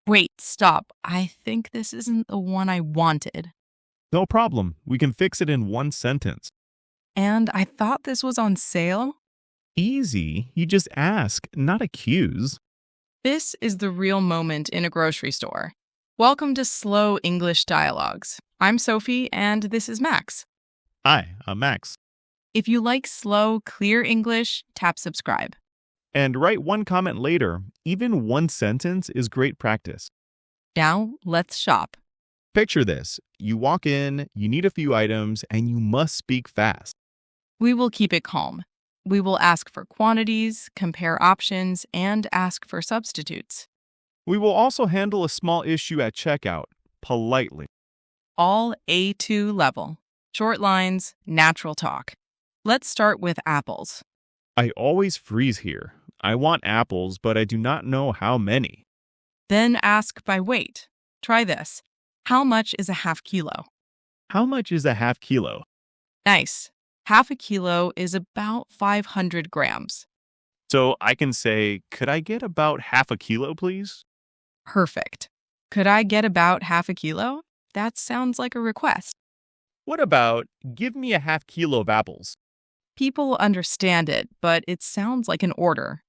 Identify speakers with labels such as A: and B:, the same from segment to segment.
A: Wait, stop. I think this isn't the one I wanted.
B: No problem. We can fix it in one sentence.
A: And I thought this was on sale?
B: Easy. You just ask, not accuse.
A: This is the real moment in a grocery store. Welcome to Slow English Dialogues. I'm Sophie, and this is Max.
B: Hi, I'm Max.
A: If you like slow, clear English, tap subscribe.
B: And write one comment later. Even one sentence is great practice.
A: Now, let's shop.
B: Picture this. You walk in, you need a few items, and you must speak fast.
A: We will keep it calm. We will ask for quantities, compare options, and ask for substitutes.
B: We will also handle a small issue at checkout, politely.
A: All A2 level. Short lines, natural talk. Let's start with apples.
B: I always freeze here. I want apples, but I do not know how many.
A: Then ask by weight. Try this. How much is a half kilo?
B: How much is a half kilo?
A: Nice. Half a kilo is about 500 grams.
B: So I can say, could I get about half a kilo, please?
A: Perfect. Could I get about half a kilo? That sounds like a request.
B: What about, give me a half kilo of apples?
A: People understand it, but it sounds like an order.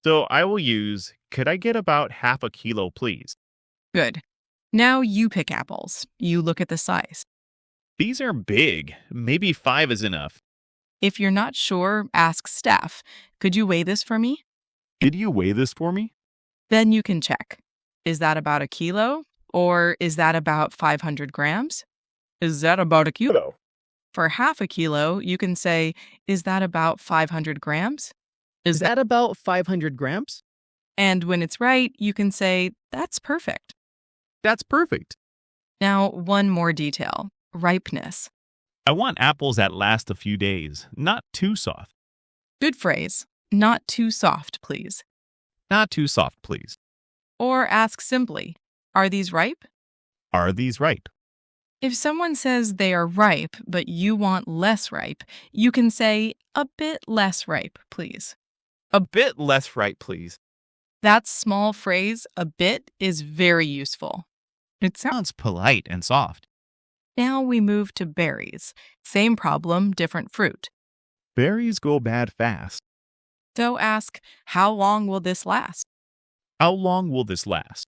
B: So I will use, could I get about half a kilo, please?
A: Good. Now you pick apples. You look at the size.
B: These are big. Maybe 5 is enough.
A: If you're not sure, ask staff. Could you weigh this for me?
B: Did you weigh this for me?
A: Then you can check. Is that about a kilo? Or is that about 500 grams? Is that about a kilo? For half a kilo, you can say, is that about 500 grams?
C: Is that about 500 grams?
A: And when it's right, you can say, that's perfect.
B: That's perfect.
A: Now, one more detail. Ripeness.
B: I want apples that last a few days, not too soft.
A: Good phrase. Not too soft, please.
B: Not too soft, please.
A: Or ask simply, are these ripe?
B: Are these ripe?
A: If someone says they are ripe, but you want less ripe, you can say, a bit less ripe, please.
B: A bit less ripe, please.
A: That small phrase, a bit, is very useful. It sounds.
B: Sounds polite and soft.
A: Now we move to berries. Same problem, different fruit.
B: Berries go bad fast.
A: So ask, how long will this last?
B: How long will this last?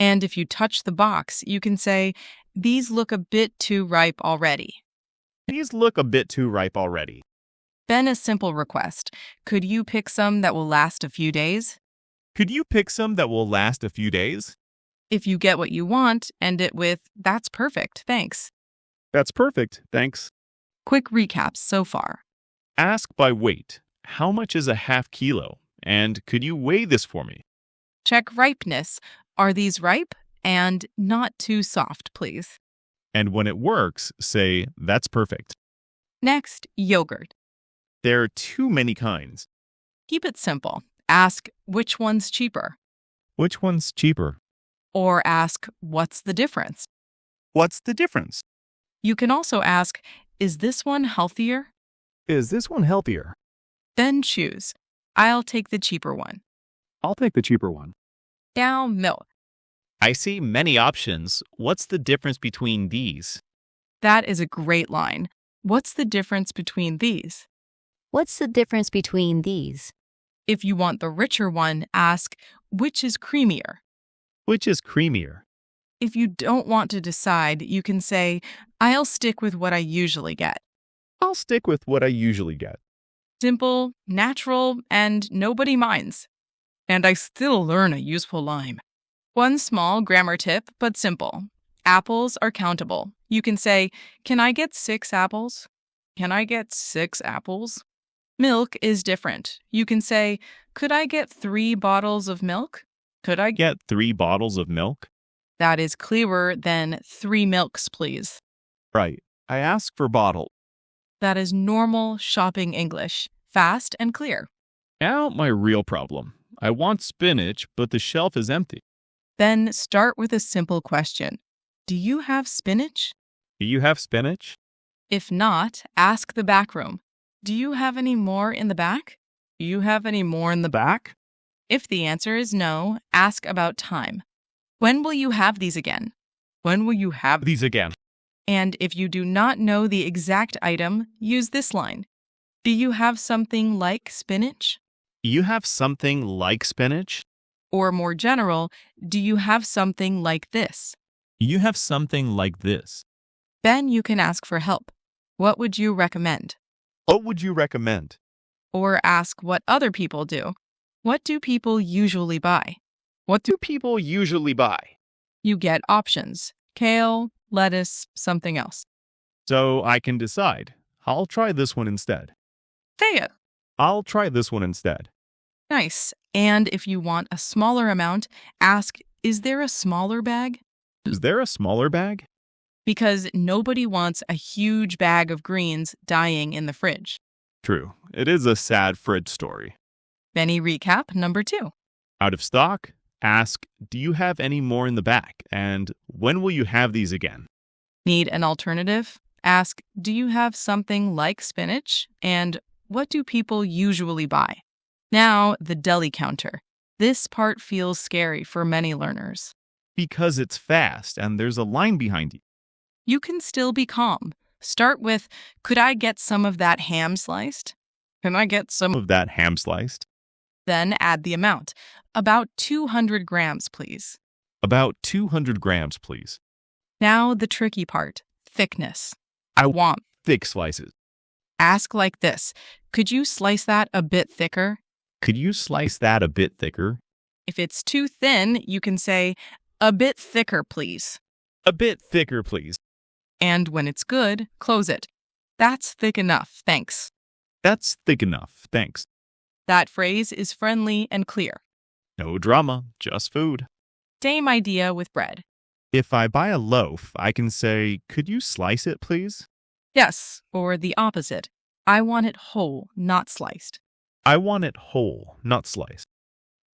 A: And if you touch the box, you can say, these look a bit too ripe already.
B: These look a bit too ripe already.
A: Then a simple request. Could you pick some that will last a few days?
B: Could you pick some that will last a few days?
A: If you get what you want, end it with, that's perfect, thanks.
B: That's perfect, thanks.
A: Quick recaps so far.
B: Ask by weight. How much is a half kilo? And could you weigh this for me?
A: Check ripeness. Are these ripe? And not too soft, please.
B: And when it works, say, that's perfect.
A: Next, yogurt.
B: There are too many kinds.
A: Keep it simple. Ask, which one's cheaper?
B: Which one's cheaper?
A: Or ask, what's the difference?
B: What's the difference?
A: You can also ask, is this one healthier?
C: Is this one healthier?
A: Then choose. I'll take the cheaper one.
C: I'll take the cheaper one.
A: Now, milk.
B: I see many options. What's the difference between these?
A: That is a great line. What's the difference between these?
D: What's the difference between these?
A: If you want the richer one, ask, which is creamier?
B: Which is creamier?
A: If you don't want to decide, you can say, I'll stick with what I usually get.
B: I'll stick with what I usually get.
A: Simple, natural, and nobody minds. And I still learn a useful line. One small grammar tip, but simple. Apples are countable. You can say, can I get 6 apples? Can I get 6 apples? Milk is different. You can say, could I get 3 bottles of milk? Could I get...
B: Get 3 bottles of milk?
A: That is clearer than 3 milks, please.
B: Right. I ask for bottle.
A: That is normal shopping English, fast and clear.
B: Now my real problem. I want spinach, but the shelf is empty.
A: Then start with a simple question. Do you have spinach?
B: Do you have spinach?
A: If not, ask the back room. Do you have any more in the back? Do you have any more in the back? If the answer is no, ask about time. When will you have these again? When will you have these?
B: These again.
A: And if you do not know the exact item, use this line. Do you have something like spinach?
B: You have something like spinach?
A: Or more general, do you have something like this?
B: You have something like this.
A: Then you can ask for help. What would you recommend?
B: What would you recommend?
A: Or ask what other people do. What do people usually buy?
B: What do people usually buy?
A: You get options. Kale, lettuce, something else.
B: So I can decide. I'll try this one instead.
A: Thea.
B: I'll try this one instead.
A: Nice. And if you want a smaller amount, ask, is there a smaller bag?
B: Is there a smaller bag?
A: Because nobody wants a huge bag of greens dying in the fridge.
B: True. It is a sad fridge story.
A: Benny recap number 2.
B: Out of stock? Ask, do you have any more in the back? And when will you have these again?
A: Need an alternative? Ask, do you have something like spinach? And what do people usually buy? Now, the deli counter. This part feels scary for many learners.
B: Because it's fast and there's a line behind you.
A: You can still be calm. Start with, could I get some of that ham sliced? Can I get some
B: Of that ham sliced?
A: Then add the amount. About 200 grams, please.
B: About 200 grams, please.
A: Now the tricky part, thickness.
B: I
A: Want.
B: Thick slices.
A: Ask like this. Could you slice that a bit thicker?
B: Could you slice that a bit thicker?
A: If it's too thin, you can say, a bit thicker, please.
B: A bit thicker, please.
A: And when it's good, close it. That's thick enough, thanks.
B: That's thick enough, thanks.
A: That phrase is friendly and clear.
B: No drama, just food.
A: Same idea with bread.
B: If I buy a loaf, I can say, could you slice it, please?
A: Yes, or the opposite. I want it whole, not sliced.
B: I want it whole, not sliced.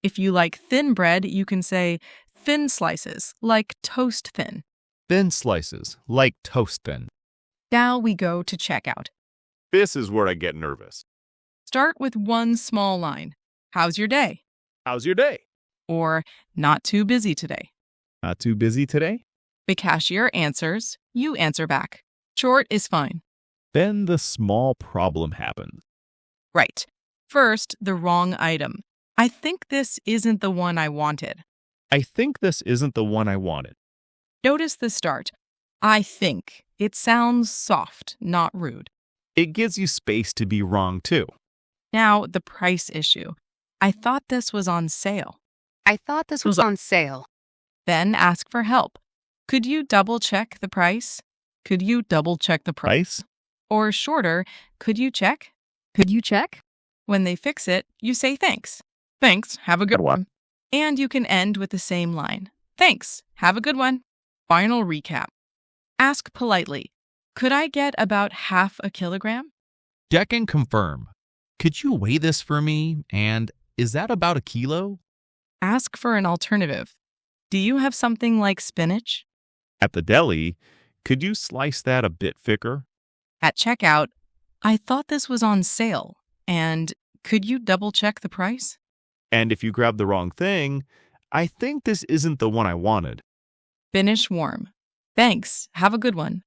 A: If you like thin bread, you can say thin slices, like toast thin.
B: Thin slices, like toast thin.
A: Now we go to checkout.
B: This is where I get nervous.
A: Start with one small line. How's your day?
B: How's your day?
A: Or not too busy today.
B: Not too busy today?
A: The cashier answers, you answer back. Short is fine.
B: Then the small problem happens.
A: Right. First, the wrong item. I think this isn't the one I wanted.
B: I think this isn't the one I wanted.
A: Notice the start. I think. It sounds soft, not rude.
B: It gives you space to be wrong too.
A: Now, the price issue. I thought this was on sale.
D: I thought this was on sale.
A: Then ask for help. Could you double check the price? Could you double check the price?
B: Price?
A: Or shorter, could you check?
D: Could you check?
A: When they fix it, you say thanks. Thanks, have a good one. And you can end with the same line. Thanks, have a good one. Final recap. Ask politely, could I get about half a kilogram?
B: Check and confirm. Could you weigh this for me? And is that about a kilo?
A: Ask for an alternative. Do you have something like spinach?
B: At the deli, could you slice that a bit thicker?
A: At checkout, I thought this was on sale. And could you double check the price?
B: And if you grab the wrong thing, I think this isn't the one I wanted.
A: Finish warm. Thanks, have a good one.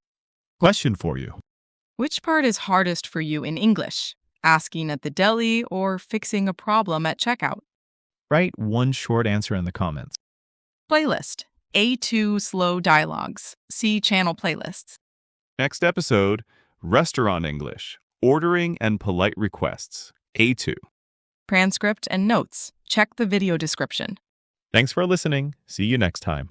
B: Question for you.
A: Which part is hardest for you in English? Asking at the deli or fixing a problem at checkout?
B: Write one short answer in the comments.
A: Playlist. A2 Slow Dialogues. See channel playlists.
B: Next episode, Restaurant English, Ordering and Polite Requests, A2.
A: Transcript and notes. Check the video description.
B: Thanks for listening. See you next time.